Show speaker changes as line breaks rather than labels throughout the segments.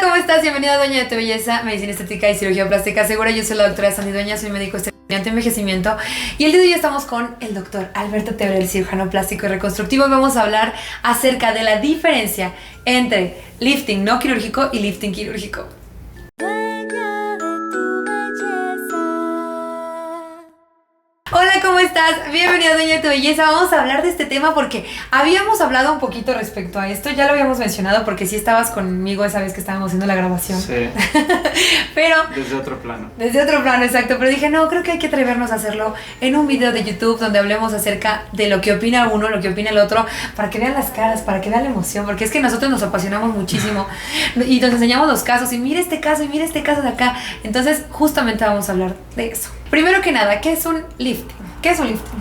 ¿cómo estás? Bienvenida a Dueña de tu Belleza, Medicina Estética y Cirugía Plástica Segura. Yo soy la doctora Sandy Dueña, soy médico de envejecimiento. Y el día de hoy estamos con el doctor Alberto Tebrel, cirujano plástico y reconstructivo. Y vamos a hablar acerca de la diferencia entre lifting no quirúrgico y lifting quirúrgico. Hola, ¿cómo estás? Bienvenida a Dueña de tu Belleza. Vamos a hablar de este tema porque habíamos hablado un poquito respecto a esto. Ya lo habíamos mencionado porque sí estabas conmigo esa vez que estábamos haciendo la grabación.
Sí.
Pero
desde otro plano.
Desde otro plano, exacto. Pero dije, no, creo que hay que atrevernos a hacerlo en un video de YouTube donde hablemos acerca de lo que opina uno, lo que opina el otro, para que vean las caras, para que vean la emoción. Porque es que nosotros nos apasionamos muchísimo y nos enseñamos los casos. Y mira este caso, y mira este caso de acá. Entonces, justamente vamos a hablar de eso. Primero que nada, ¿qué es un lifting? ¿Qué es un lifting?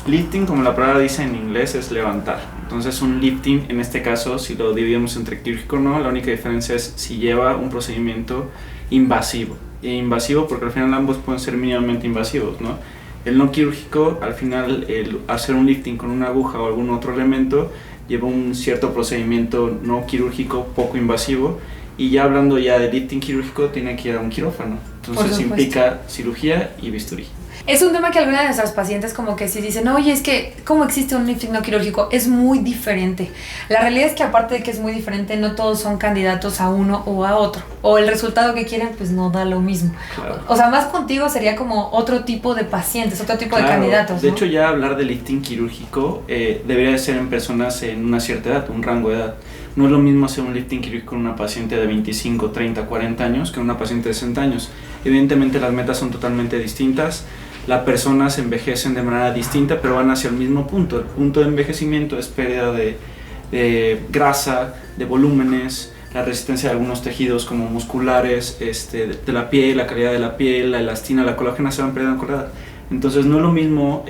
Lifting, como la palabra dice en inglés, es levantar. Entonces un lifting, en este caso, si lo dividimos entre quirúrgico o no, la única diferencia es si lleva un procedimiento invasivo. Invasivo porque al final ambos pueden ser mínimamente invasivos, ¿no? El no quirúrgico, al final, el hacer un lifting con una aguja o algún otro elemento, lleva un cierto procedimiento no quirúrgico poco invasivo. Y ya hablando ya de lifting quirúrgico, tiene que ir a un quirófano. Entonces implica cirugía y bisturí.
Es un tema que algunas de nuestras pacientes como que sí dicen, oye, es que ¿cómo existe un lifting no quirúrgico? Es muy diferente. La realidad es que aparte de que es muy diferente, no todos son candidatos a uno o a otro. O el resultado que quieren pues no da lo mismo.
Claro.
O sea, más contigo sería como otro tipo de pacientes, otro tipo de candidatos, ¿no?
De hecho, ya hablar de lifting quirúrgico debería de ser en personas en una cierta edad, un rango de edad. No es lo mismo hacer un lifting quirúrgico con una paciente de 25, 30, 40 años que una paciente de 60 años. Evidentemente las metas son totalmente distintas. Las personas envejecen de manera distinta, pero van hacia el mismo punto. El punto de envejecimiento es pérdida de grasa, de volúmenes, la resistencia de algunos tejidos como musculares, de la piel, la calidad de la piel, la elastina, la colágena se van perdiendo con la edad. Entonces no es lo mismo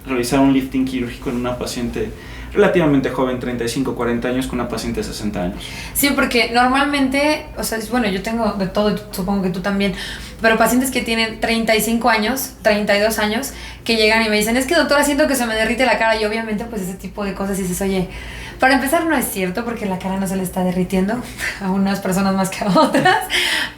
realizar un lifting quirúrgico en una paciente relativamente joven, 35, 40 años, con una paciente de 60 años.
Sí, porque normalmente, o sea, bueno, yo tengo de todo, supongo que tú también, pero pacientes que tienen 35 años, 32 años, que llegan y me dicen, es que doctora, siento que se me derrite la cara, y obviamente pues ese tipo de cosas dices, oye, para empezar no es cierto, porque la cara no se le está derritiendo a unas personas más que a otras,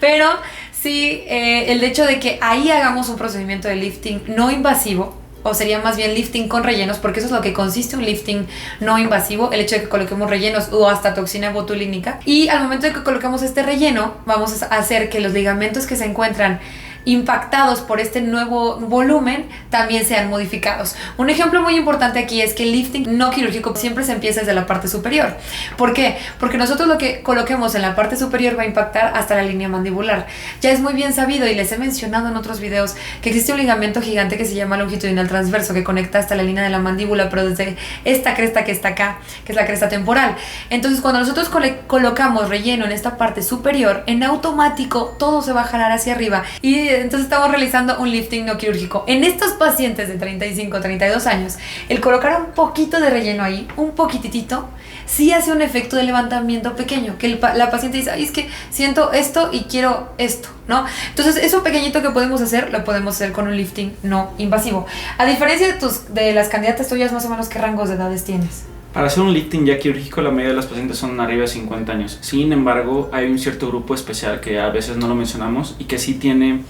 pero sí, el hecho de que ahí hagamos un procedimiento de lifting no invasivo, o sería más bien lifting con rellenos, porque eso es lo que consiste un lifting no invasivo, el hecho de que coloquemos rellenos o hasta toxina botulínica. Y al momento de que coloquemos este relleno, vamos a hacer que los ligamentos que se encuentran impactados por este nuevo volumen también sean modificados. Un ejemplo muy importante aquí es que el lifting no quirúrgico siempre se empieza desde la parte superior. ¿Por qué? Porque nosotros lo que coloquemos en la parte superior va a impactar hasta la línea mandibular. Ya es muy bien sabido y les he mencionado en otros videos que existe un ligamento gigante que se llama longitudinal transverso que conecta hasta la línea de la mandíbula, pero desde esta cresta que está acá, que es la cresta temporal. Entonces cuando nosotros colocamos relleno en esta parte superior, en automático todo se va a jalar hacia arriba y entonces estamos realizando un lifting no quirúrgico. En estos pacientes de 35, 32 años, el colocar un poquito de relleno ahí, un poquitito, sí hace un efecto de levantamiento pequeño, que la paciente dice, ay, es que siento esto y quiero esto, ¿no? Entonces eso pequeñito que podemos hacer, lo podemos hacer con un lifting no invasivo. A diferencia de las candidatas tuyas, más o menos, ¿qué rangos de edades tienes?
Para hacer un lifting ya quirúrgico, la mayoría de las pacientes son arriba de 50 años. Sin embargo, hay un cierto grupo especial que a veces no lo mencionamos y que sí tiene,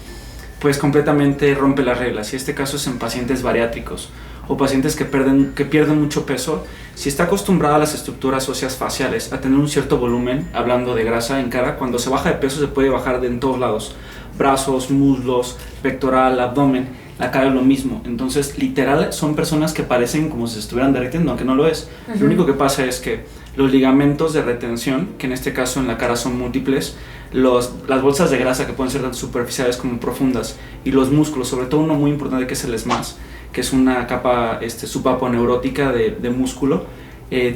pues completamente rompe las reglas. Y este caso es en pacientes bariátricos o pacientes que pierden mucho peso. Si está acostumbrada a las estructuras óseas faciales, a tener un cierto volumen, hablando de grasa en cara, cuando se baja de peso se puede bajar en todos lados. Brazos, muslos, pectoral, abdomen. La cara es lo mismo, entonces literal son personas que parecen como si se estuvieran derritiendo, aunque no lo es. Lo único que pasa es que los ligamentos de retención, que en este caso en la cara son múltiples, las bolsas de grasa que pueden ser tanto superficiales como profundas, y los músculos, sobre todo uno muy importante que es el ESMAS, que es una capa subaponeurótica de músculo,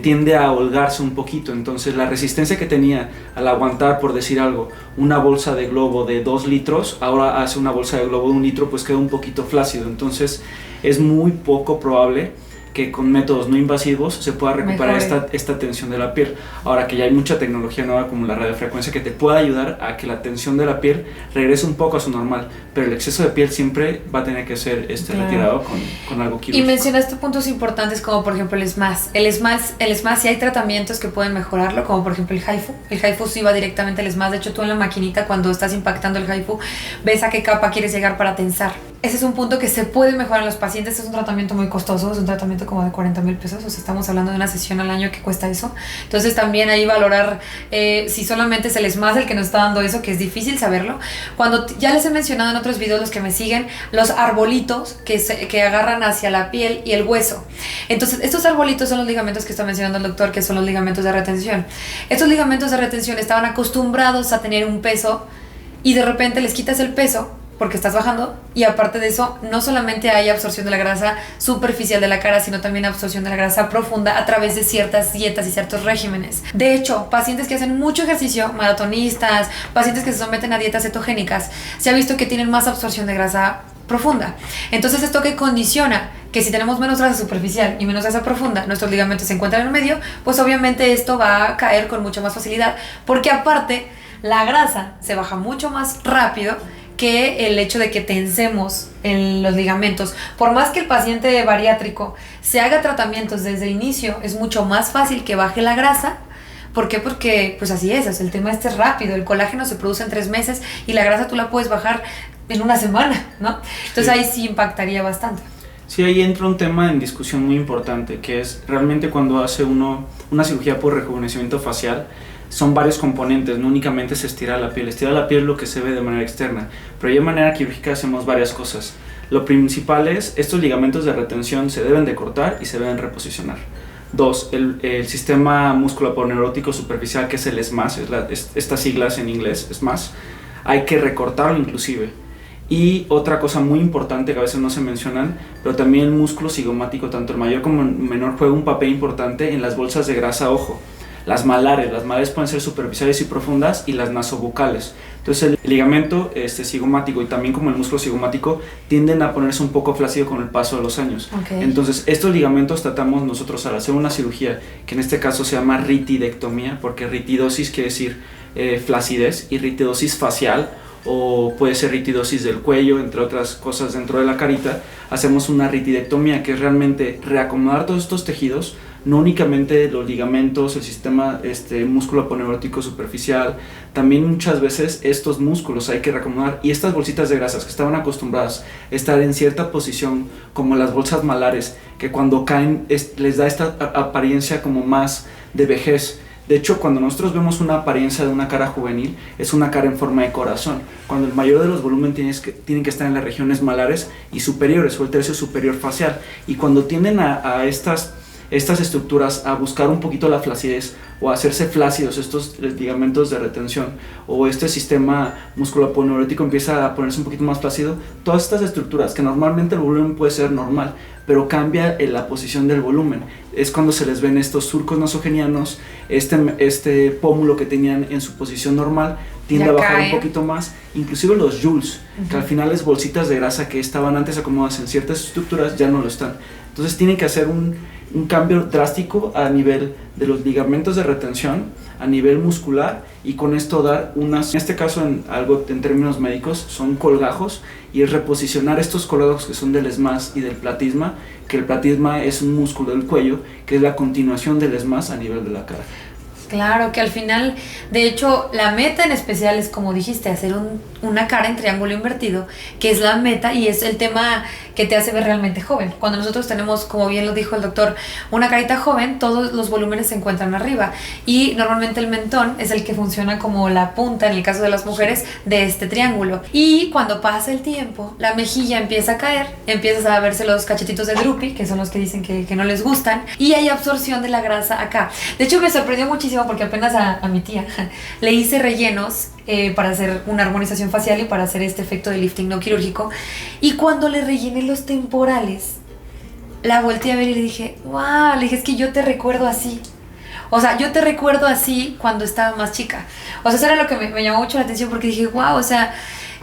tiende a holgarse un poquito. Entonces la resistencia que tenía al aguantar, por decir algo, una bolsa de globo de 2 litros, ahora hace una bolsa de globo de 1 litro, pues queda un poquito flácido. Entonces es muy poco probable que con métodos no invasivos se pueda recuperar
Mejore.
esta tensión de la piel. Ahora que ya hay mucha tecnología nueva como la radiofrecuencia que te puede ayudar a que la tensión de la piel regrese un poco a su normal, pero el exceso de piel siempre va a tener que ser
Claro.
retirado con algo
Y
quirúrgico.
mencionaste puntos importantes como por ejemplo el SMAS. El SMAS sí hay tratamientos que pueden mejorarlo, como por ejemplo el HIFU. El HIFU sí va directamente al SMAS. De hecho, tú en la maquinita cuando estás impactando el HIFU ves a qué capa quieres llegar para tensar. Ese es un punto que se puede mejorar en los pacientes. Es un tratamiento muy costoso, es un tratamiento como de 40,000 pesos. O sea, estamos hablando de una sesión al año que cuesta eso. Entonces también ahí valorar si solamente es el SMAS el que nos está dando eso, que es difícil saberlo. Cuando ya les he mencionado en otros videos, los que me siguen, los arbolitos que agarran hacia la piel y el hueso. Entonces, estos arbolitos son los ligamentos que está mencionando el doctor, que son los ligamentos de retención. Estos ligamentos de retención estaban acostumbrados a tener un peso y de repente les quitas el peso porque estás bajando, y aparte de eso no solamente hay absorción de la grasa superficial de la cara, sino también absorción de la grasa profunda a través de ciertas dietas y ciertos regímenes. De hecho, pacientes que hacen mucho ejercicio, maratonistas, pacientes que se someten a dietas cetogénicas, se ha visto que tienen más absorción de grasa profunda. Entonces, esto que condiciona que si tenemos menos grasa superficial y menos grasa profunda, nuestros ligamentos se encuentran en el medio, pues obviamente esto va a caer con mucha más facilidad, porque aparte la grasa se baja mucho más rápido que el hecho de que tensemos en los ligamentos. Por más que el paciente bariátrico se haga tratamientos desde el inicio, es mucho más fácil que baje la grasa. ¿Por qué? Porque pues así es, el tema este es rápido, el colágeno se produce en 3 meses y la grasa tú la puedes bajar en una semana, ¿no? Entonces
Sí.
ahí sí impactaría bastante.
Sí, ahí entra un tema en discusión muy importante, que es realmente cuando hace uno una cirugía por rejuvenecimiento facial, son varios componentes, no únicamente se estira la piel. Estira la piel lo que se ve de manera externa, pero ya de manera quirúrgica hacemos varias cosas. Lo principal es, estos ligamentos de retención se deben de cortar y se deben reposicionar. 2, el sistema musculoponeurótico superficial, que es el SMAS, estas siglas en inglés, SMAS, hay que recortarlo inclusive. Y otra cosa muy importante que a veces no se mencionan, pero también el músculo cigomático, tanto el mayor como el menor, juega un papel importante en las bolsas de grasa, ojo. Las malares pueden ser superficiales y profundas, y las nasobucales. Entonces el ligamento cigomático y también como el músculo cigomático tienden a ponerse un poco flácido con el paso de los años.
Okay.
Entonces estos ligamentos tratamos nosotros al hacer una cirugía, que en este caso se llama ritidectomía, porque ritidosis quiere decir flacidez, y ritidosis facial, o puede ser ritidosis del cuello, entre otras cosas dentro de la carita. Hacemos una ritidectomía, que es realmente reacomodar todos estos tejidos, no únicamente los ligamentos, el sistema músculo-poneurótico superficial, también muchas veces estos músculos hay que reacomodar, y estas bolsitas de grasas que estaban acostumbradas a estar en cierta posición, como las bolsas malares, que cuando caen les da esta apariencia como más de vejez. De hecho, cuando nosotros vemos una apariencia de una cara juvenil, es una cara en forma de corazón, cuando el mayor de los volúmenes tienen que estar en las regiones malares y superiores, o el tercio superior facial, y cuando tienden a estas estructuras a buscar un poquito la flacidez, o a hacerse flácidos estos ligamentos de retención, o este sistema musculoponeurótico empieza a ponerse un poquito más flácido, todas estas estructuras, que normalmente el volumen puede ser normal, pero cambia en la posición del volumen, es cuando se les ven estos surcos nasogenianos, este pómulo que tenían en su posición normal tiende
ya
a bajar
cae
un poquito más, inclusive los joules, que al final es bolsitas de grasa que estaban antes acomodadas en ciertas estructuras, ya no lo están. Entonces tienen que hacer un cambio drástico a nivel de los ligamentos de retención, a nivel muscular, y con esto dar unas, en este caso en términos médicos, son colgajos, y es reposicionar estos colgajos que son del SMAS y del platisma, que el platisma es un músculo del cuello, que es la continuación del SMAS a nivel de la cara.
Claro, que al final, de hecho, la meta en especial es, como dijiste, hacer una cara en triángulo invertido, que es la meta y es el tema que te hace ver realmente joven. Cuando nosotros tenemos, como bien lo dijo el doctor, una carita joven, todos los volúmenes se encuentran arriba, y normalmente el mentón es el que funciona como la punta, en el caso de las mujeres, de este triángulo. Y cuando pasa el tiempo, la mejilla empieza a caer, empiezas a verse los cachetitos de droopy, que son los que dicen que no les gustan, y hay absorción de la grasa acá. De hecho, me sorprendió muchísimo porque apenas a mi tía le hice rellenos para hacer una armonización facial y para hacer este efecto de lifting no quirúrgico, y cuando le rellené los temporales, la volteé a ver y le dije, wow, le dije, es que yo te recuerdo así. O sea, yo te recuerdo así cuando estaba más chica. O sea, eso era lo que me llamó mucho la atención, porque dije, wow, o sea,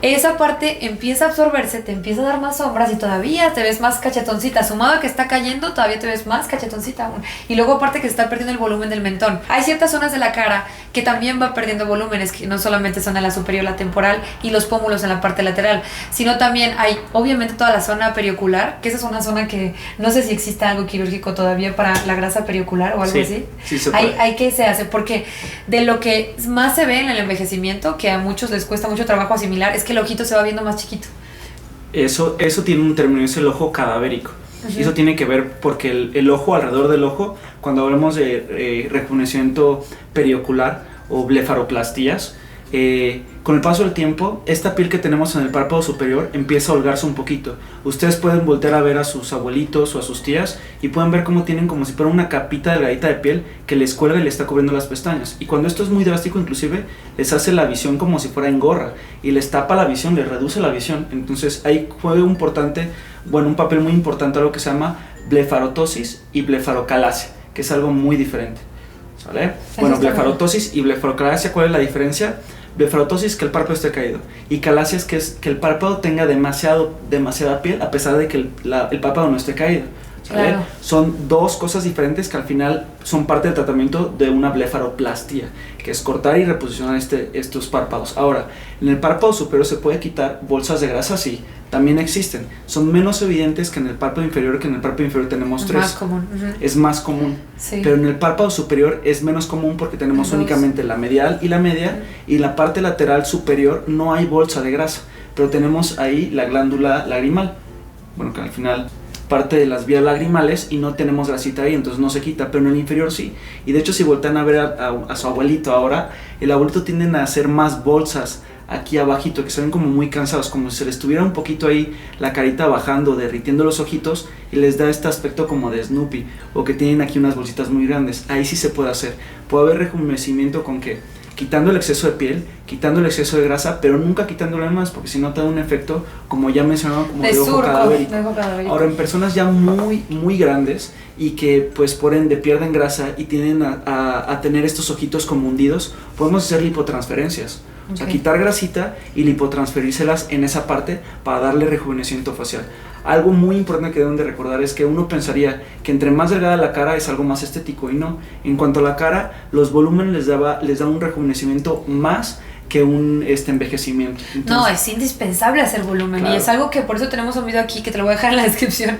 esa parte empieza a absorberse, te empieza a dar más sombras y todavía te ves más cachetoncita. Sumado a que está cayendo, todavía te ves más cachetoncita aún. Y luego aparte que se está perdiendo el volumen del mentón. Hay ciertas zonas de la cara que también va perdiendo volúmenes, que no solamente son en la superior, la temporal y los pómulos en la parte lateral, sino también hay obviamente toda la zona periocular, que esa es una zona que no sé si existe algo quirúrgico todavía para la grasa periocular o algo así.
Sí, se puede.
Hay que se hace, porque de lo que más se ve en el envejecimiento, que a muchos les cuesta mucho trabajo asimilar, es que el ojito se va viendo más chiquito.
Eso tiene un término, es el ojo cadavérico. Y eso tiene que ver porque el ojo, alrededor del ojo, cuando hablamos de rejuvenecimiento periocular o blefaroplastías, con el paso del tiempo, esta piel que tenemos en el párpado superior empieza a holgarse un poquito. Ustedes pueden voltear a ver a sus abuelitos o a sus tías y pueden ver cómo tienen como si fuera una capita delgadita de piel que les cuelga y les está cubriendo las pestañas. Y cuando esto es muy drástico, inclusive les hace la visión como si fuera engorra y les tapa la visión, les reduce la visión. Entonces ahí juega un papel muy importante algo que se llama blefarotosis y blefarocalasia, que es algo muy diferente. ¿Vale? Bueno, blefarotosis y blefarocalasia, ¿cuál es la diferencia? Blefarotosis, que el párpado esté caído, y calasia es que el párpado tenga demasiada piel a pesar de que el párpado no esté caído. ¿Vale? Claro. Son dos cosas diferentes que al final son parte del tratamiento de una blefaroplastia, que es cortar y reposicionar estos párpados. Ahora, en el párpado superior se puede quitar bolsas de grasa, sí, también existen. Son menos evidentes que en el párpado inferior, que en el párpado inferior tenemos 3.
Más común.
Es más común.
Sí.
Pero en el párpado superior es menos común porque tenemos únicamente la medial y la media, y en la parte lateral superior no hay bolsa de grasa, pero tenemos ahí la glándula lagrimal. Bueno, que al final parte de las vías lagrimales y no tenemos grasita ahí, entonces no se quita, pero en el inferior sí. Y de hecho, si voltean a ver a su abuelito ahora, el abuelito tienden a hacer más bolsas aquí abajito, que se ven como muy cansados, como si se les estuviera un poquito ahí la carita bajando, derritiendo los ojitos, y les da este aspecto como de Snoopy, o que tienen aquí unas bolsitas muy grandes. Ahí sí se puede hacer. Puede haber rejuvenecimiento con que quitando el exceso de piel, quitando el exceso de grasa, pero nunca quitándole más, porque si no te da un efecto, como ya mencionaba, como de ojo cadavérico. Ahora, en personas ya muy, muy grandes y que pues por ende pierden grasa y tienden a tener estos ojitos como hundidos, podemos hacer lipotransferencias. O sea, quitar grasita y lipotransferírselas en esa parte para darle rejuvenecimiento facial. Algo muy importante que deben de recordar es que uno pensaría que entre más delgada la cara es algo más estético, y no. En cuanto a la cara, los volúmenes les da un rejuvenecimiento más que un envejecimiento. Entonces,
no, es indispensable hacer volumen, claro. Y es algo que por eso tenemos un video aquí que te lo voy a dejar en la descripción,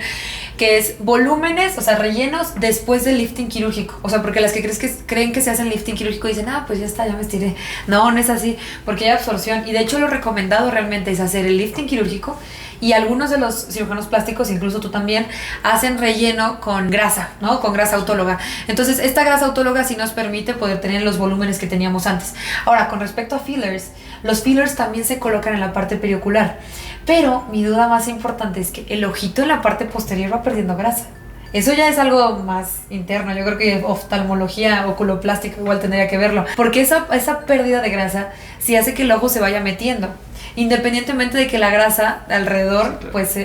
que es volúmenes, o sea, rellenos después del lifting quirúrgico. O sea, porque las que creen que se hacen lifting quirúrgico dicen, pues ya está, ya me estiré. No, no es así, porque hay absorción. Y de hecho lo recomendado realmente es hacer el lifting quirúrgico, y algunos de los cirujanos plásticos, incluso tú también, hacen relleno con grasa, ¿no? Con grasa autóloga. Entonces, esta grasa autóloga sí nos permite poder tener los volúmenes que teníamos antes. Ahora, con respecto a fillers, los fillers también se colocan en la parte periocular. Pero mi duda más importante es que el ojito en la parte posterior va perdiendo grasa. Eso ya es algo más interno. Yo creo que oftalmología oculoplástica igual tendría que verlo. Porque esa pérdida de grasa sí hace que el ojo se vaya metiendo, independientemente de que la grasa alrededor, pues,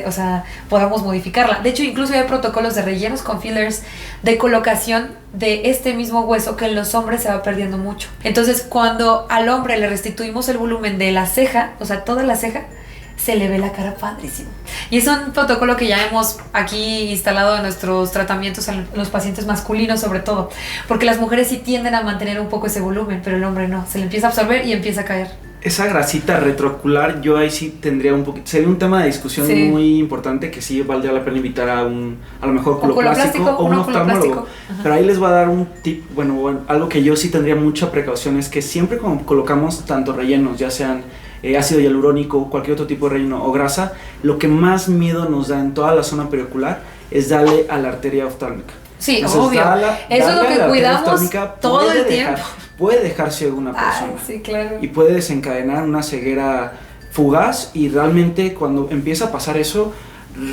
podamos modificarla. De hecho, incluso hay protocolos de rellenos con fillers de colocación de este mismo hueso que en los hombres se va perdiendo mucho. Entonces, cuando al hombre le restituimos el volumen de la ceja, o sea, toda la ceja, se le ve la cara padrísimo. Y es un protocolo que ya hemos aquí instalado en nuestros tratamientos en los pacientes masculinos, sobre todo, porque las mujeres sí tienden a mantener un poco ese volumen, pero el hombre no, se le empieza a absorber y empieza a caer.
Esa grasita retroocular, yo ahí sí tendría un poquito, sería un tema de discusión muy importante, que sí valdría la pena invitar a lo mejor oculoplástico o un oftalmólogo. Pero ahí les voy a dar un tip, bueno, algo que yo sí tendría mucha precaución, es que siempre cuando colocamos tanto rellenos, ya sean ácido hialurónico, cualquier otro tipo de relleno o grasa, lo que más miedo nos da en toda la zona periocular es darle a la arteria oftálmica.
Sí, entonces, obvio. Eso es lo que cuidamos todo el tiempo.
Puede dejar ciego una persona.
Sí, claro.
Y puede desencadenar una ceguera fugaz, y realmente cuando empieza a pasar eso,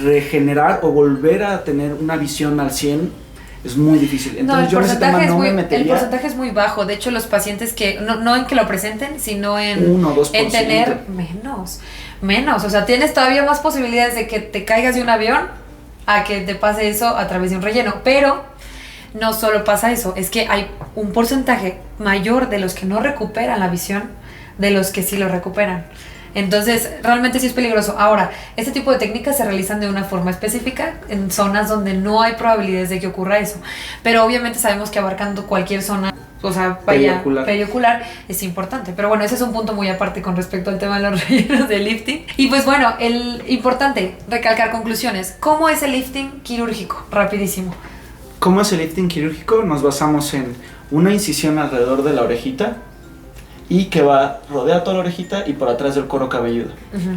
regenerar o volver a tener una visión al 100 es muy difícil. Entonces yo en ese tema no me metería.
El porcentaje es muy bajo. De hecho, los pacientes que no en que lo presenten, sino en
1 o 2%.
En tener menos. O sea, tienes todavía más posibilidades de que te caigas de un avión a que te pase eso a través de un relleno. Pero no solo pasa eso, es que hay un porcentaje mayor de los que no recuperan la visión de los que sí lo recuperan. Entonces, realmente sí es peligroso. Ahora, este tipo de técnicas se realizan de una forma específica en zonas donde no hay probabilidades de que ocurra eso. Pero obviamente sabemos que abarcando cualquier zona, o sea, periocular es importante. Pero bueno, ese es un punto muy aparte con respecto al tema de los rellenos de lifting. Y pues bueno, el importante, recalcar conclusiones. ¿Cómo es el lifting quirúrgico? Rapidísimo.
¿Cómo es el lifting quirúrgico? Nos basamos en una incisión alrededor de la orejita y que rodea toda la orejita y por atrás del cuero cabelludo.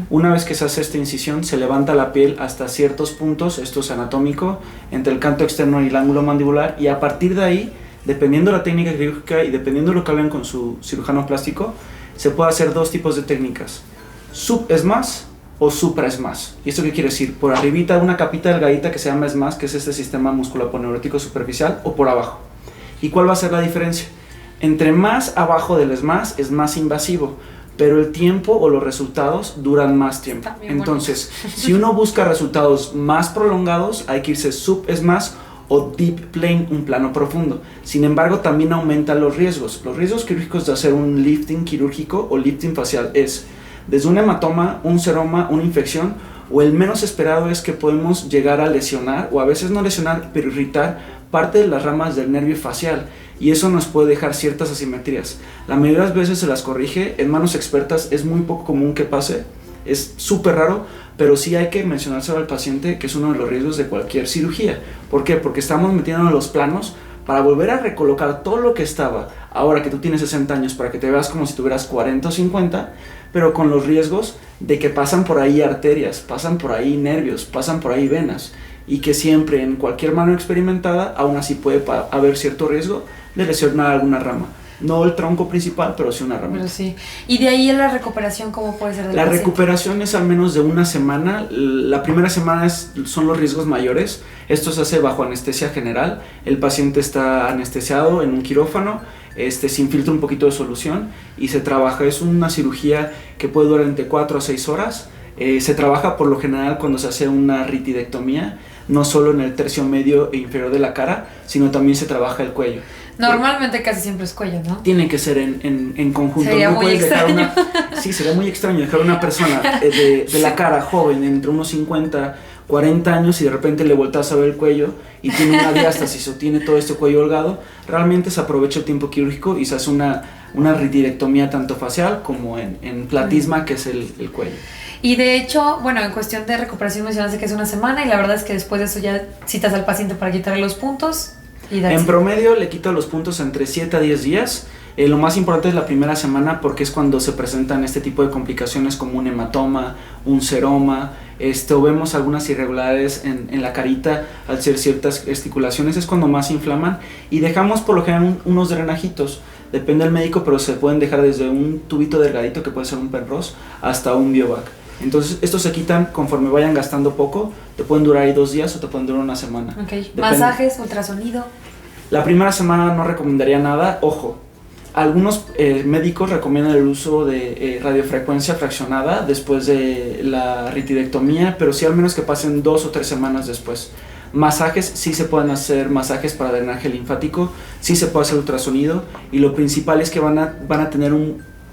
Una vez que se hace esta incisión, se levanta la piel hasta ciertos puntos, esto es anatómico, entre el canto externo y el ángulo mandibular, y a partir de ahí, dependiendo de la técnica quirúrgica y dependiendo de lo que hablen con su cirujano plástico, se puede hacer dos tipos de técnicas: sub-esmas o supra-esmas. ¿Y esto qué quiere decir? Por arribita una capita delgadita que se llama esmas, que es este sistema musculoponeurótico superficial, o por abajo. ¿Y cuál va a ser la diferencia? Entre más abajo del ESMAS es más invasivo, pero el tiempo o los resultados duran más tiempo. Entonces, si uno busca resultados más prolongados, hay que irse sub-ESMAS o deep plane, un plano profundo. Sin embargo, también aumentan los riesgos. Los riesgos quirúrgicos de hacer un lifting quirúrgico o lifting facial es desde un hematoma, un seroma, una infección, o el menos esperado es que podemos llegar a lesionar, o a veces no lesionar, pero irritar parte de las ramas del nervio facial, y eso nos puede dejar ciertas asimetrías. La mayoría de las veces se las corrige, en manos expertas es muy poco común que pase, es súper raro, pero sí hay que mencionárselo al paciente, que es uno de los riesgos de cualquier cirugía. ¿Por qué? Porque estamos metiéndonos en los planos para volver a recolocar todo lo que estaba, ahora que tú tienes 60 años, para que te veas como si tuvieras 40 o 50, pero con los riesgos de que pasan por ahí arterias, pasan por ahí nervios, pasan por ahí venas, y que siempre en cualquier mano experimentada aún así puede haber cierto riesgo de lesionar alguna rama. No el tronco principal, pero sí una ramita.
Pero sí. Y de ahí en la recuperación, ¿cómo puede ser del
La
paciente?
recuperación es al menos de una semana. La primera semana son los riesgos mayores. Esto se hace bajo anestesia general. El paciente está anestesiado en un quirófano, se infiltra un poquito de solución y se trabaja. Es una cirugía que puede durar entre 4 a 6 horas. Se trabaja por lo general cuando se hace una ritidectomía, no solo en el tercio medio e inferior de la cara, sino también se trabaja el cuello.
Normalmente casi siempre es cuello, ¿no?
Tiene que ser en conjunto.
Sería
no
muy
puedes
extraño.
dejar sí, sería muy extraño dejar una persona de la cara joven, entre unos 50, 40 años, y de repente le volteas a ver el cuello y tiene una diástasis o tiene todo este cuello holgado. Realmente se aprovecha el tiempo quirúrgico y se hace una ritidectomía tanto facial como en platisma, que es el cuello.
Y de hecho, bueno, en cuestión de recuperación mencionaste que es una semana, y la verdad es que después de eso ya citas al paciente para quitarle los puntos. En
promedio le quito los puntos entre 7 a 10 días. Lo más importante es la primera semana, porque es cuando se presentan este tipo de complicaciones como un hematoma, un seroma, o vemos algunas irregularidades en la carita al ser ciertas gesticulaciones, es cuando más se inflaman, y dejamos por lo general unos drenajitos. Depende del médico, pero se pueden dejar desde un tubito delgadito, que puede ser un Penrose, hasta un Biovac. Entonces estos se quitan conforme vayan gastando poco. Te pueden durar ahí 2 días o te pueden durar una semana.
Okay. Masajes, ultrasonido.
La primera semana no recomendaría nada. Ojo, algunos médicos recomiendan el uso de radiofrecuencia fraccionada después de la ritidectomía, pero sí al menos que pasen 2 o 3 semanas después. Masajes, sí se pueden hacer masajes para drenaje linfático, sí se puede hacer ultrasonido, y lo principal es que van a tener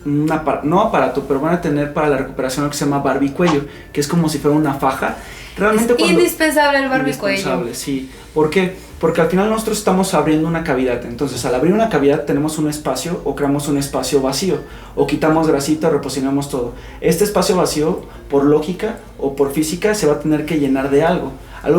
no aparato, pero van a tener para la recuperación lo que se llama barbicuello, que es como si fuera una faja. Realmente
es indispensable el barbicuello.
Indispensable, sí. ¿Por qué? Porque al final nosotros estamos abriendo una cavidad. Entonces, al abrir una cavidad tenemos un espacio, o creamos un espacio vacío, o quitamos grasita, o reposicionamos todo. Este espacio vacío, por lógica o por física, se va a tener que llenar de algo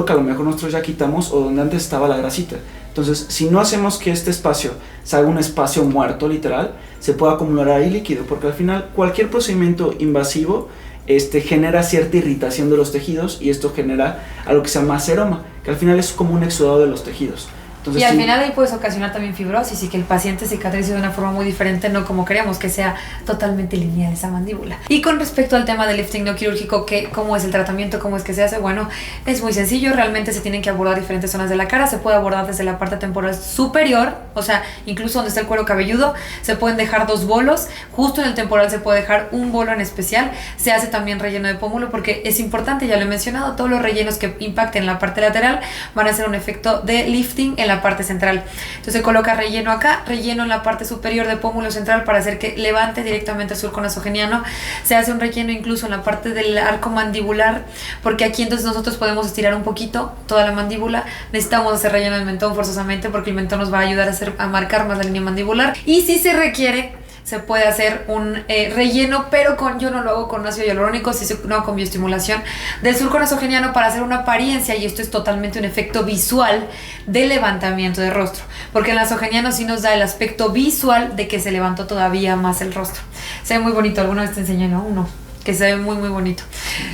que a lo mejor nosotros ya quitamos, o donde antes estaba la grasita. Entonces, si no hacemos que este espacio se haga un espacio muerto, literal, se puede acumular ahí líquido, porque al final cualquier procedimiento invasivo genera cierta irritación de los tejidos, y esto genera algo que se llama seroma, que al final es como un exudado de los tejidos. Entonces,
y al final ahí puedes ocasionar también fibrosis, y que el paciente cicatrice de una forma muy diferente, no como queremos, que sea totalmente lineal esa mandíbula. Y con respecto al tema del lifting no quirúrgico, ¿cómo es el tratamiento? ¿Cómo es que se hace? Bueno, es muy sencillo. Realmente se tienen que abordar diferentes zonas de la cara. Se puede abordar desde la parte temporal superior, o sea, incluso donde está el cuero cabelludo. Se pueden dejar 2 bolos. Justo en el temporal se puede dejar un bolo en especial. Se hace también relleno de pómulo, porque es importante, ya lo he mencionado, todos los rellenos que impacten la parte lateral van a hacer un efecto de lifting en la la parte central. Entonces se coloca relleno acá, relleno en la parte superior de pómulo central para hacer que levante directamente el surco nasogeniano. Se hace un relleno incluso en la parte del arco mandibular, porque aquí entonces nosotros podemos estirar un poquito toda la mandíbula. Necesitamos hacer relleno del mentón forzosamente porque el mentón nos va a ayudar a marcar más la línea mandibular. Y si se requiere, se puede hacer un relleno, pero yo no lo hago con ácido hialurónico, sino con bioestimulación del surco nasogeniano para hacer una apariencia, y esto es totalmente un efecto visual de levantamiento de rostro, porque el nasogeniano sí nos da el aspecto visual de que se levantó todavía más el rostro. Se ve muy bonito, alguna vez te enseñé, ¿no? Uno que se ve muy muy bonito.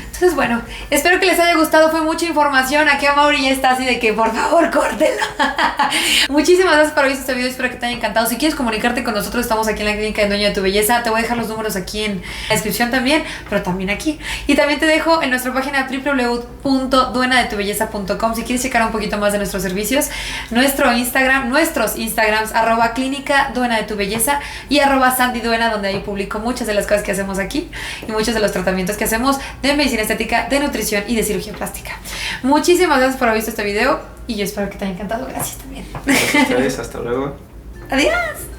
Entonces bueno, espero que les haya gustado, fue mucha información. Aquí a Mauri ya está así de que por favor córtelo. Muchísimas gracias por haber visto este video, espero que te haya encantado. Si quieres comunicarte con nosotros, estamos aquí en la clínica de Dueña de tu Belleza. Te voy a dejar los números aquí en la descripción también, pero también aquí. Y también te dejo en nuestra página www.duenadetubelleza.com si quieres checar un poquito más de nuestros servicios. Nuestros Instagrams @clínica Duena de tu Belleza y @sandyduena, donde ahí publico muchas de las cosas que hacemos aquí y muchos de los tratamientos que hacemos de medicina estética, de nutrición y de cirugía plástica. Muchísimas gracias por haber visto este video y yo espero que te haya encantado. Gracias también.
Gracias a ustedes, hasta luego.
Adiós.